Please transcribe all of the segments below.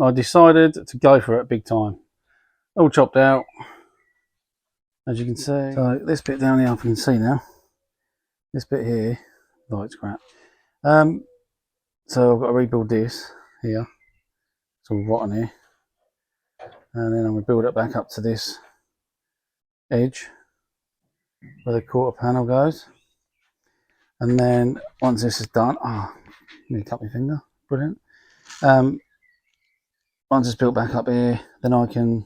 I decided to go for it big time. All chopped out, as you can see. So this bit down here I can see now. This bit here, light's crap. So I've got to rebuild this here. It's all rotten here. And then I'm going to build it back up to this edge where the quarter panel goes. And then once this is done, need to cut my finger, brilliant. Once it's built back up here, then I can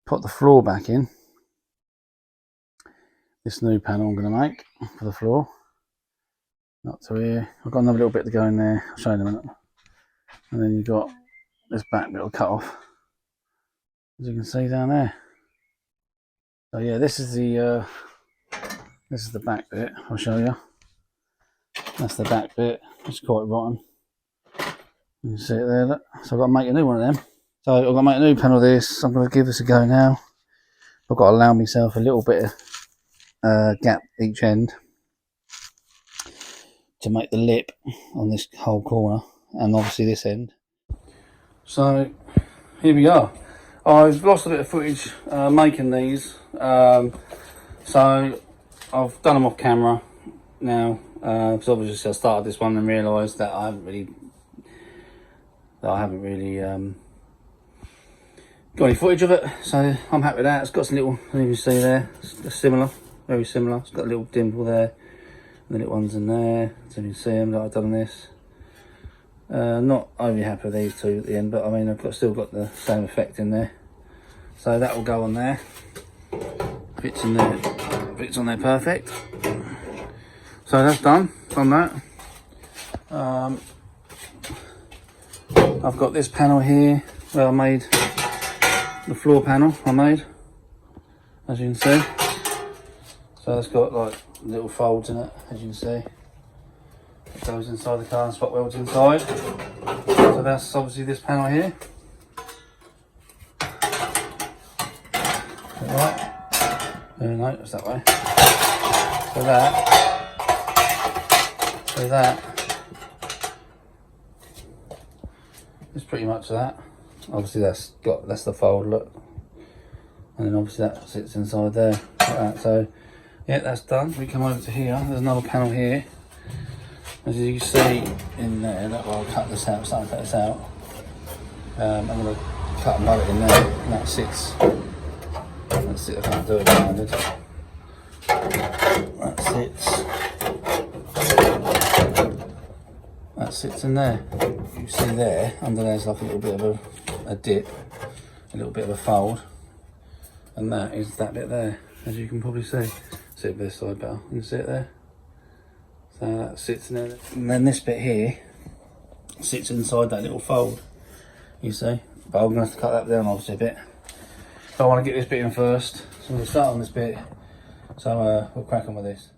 put the floor back in. This new panel I'm going to make for the floor. Up to here. I've got another little bit to go in there, I'll show you in a minute. And then you've got this back bit will cut off, as you can see down there. So yeah, this is the back bit. I'll show you. That's the back bit. It's quite rotten. You can see it there. Look. So I've got to make a new one of them. So I've got to make a new panel of this. I'm going to give this a go now. I've got to allow myself a little bit of gap each end to make the lip on this whole corner, and obviously this end. So here we are. I've lost a bit of footage making these, so I've done them off camera now, because obviously I started this one and realised that I haven't really got any footage of it, so I'm happy with that. It's got some little, as you can see there, it's similar, very similar. It's got a little dimple there, and the little ones in there, so you can see them that I've done this. Not overly happy with these two at the end, but I mean I've still got the same effect in there. So that will go on there. Fits in there, fits on there perfect. So that's done on that. I've got this panel here where I made the floor panel I made, as you can see. So it's got like little folds in it, as you can see. It goes inside the car and spot welds inside. So that's obviously this panel here. Right. No, it's that way. So that is pretty much that. Obviously that's the fold, look. And then obviously that sits inside there, like that. So yeah, that's done. We come over to here, there's another panel here. As you can see in there, that I'll cut this out, start to cut this out. I'm going to cut and load it in there, and that sits. That's it, I can't do it rounded. That sits in there. You see there, under there's like a little bit of a dip, a little bit of a fold, and that is that bit there, as you can probably see. See it this side better, you can see it there. So that sits in there, and then this bit here sits inside that little fold, you see. But I'm going to have to cut that down obviously a bit. So I want to get this bit in first, so I'm going to start on this bit. So we'll crack on with this.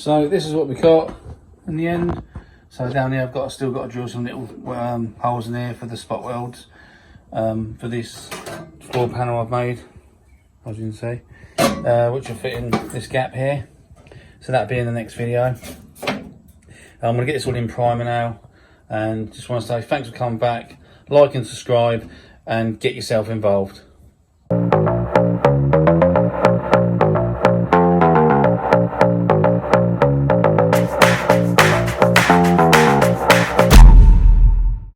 So this is what we got in the end. So down here I've still got to drill some little holes in there for the spot welds for this floor panel I've made, as you can see, which will fit in this gap here. So that'll be in the next video. I'm going to get this all in primer now, and just want to say thanks for coming back, like and subscribe, and get yourself involved.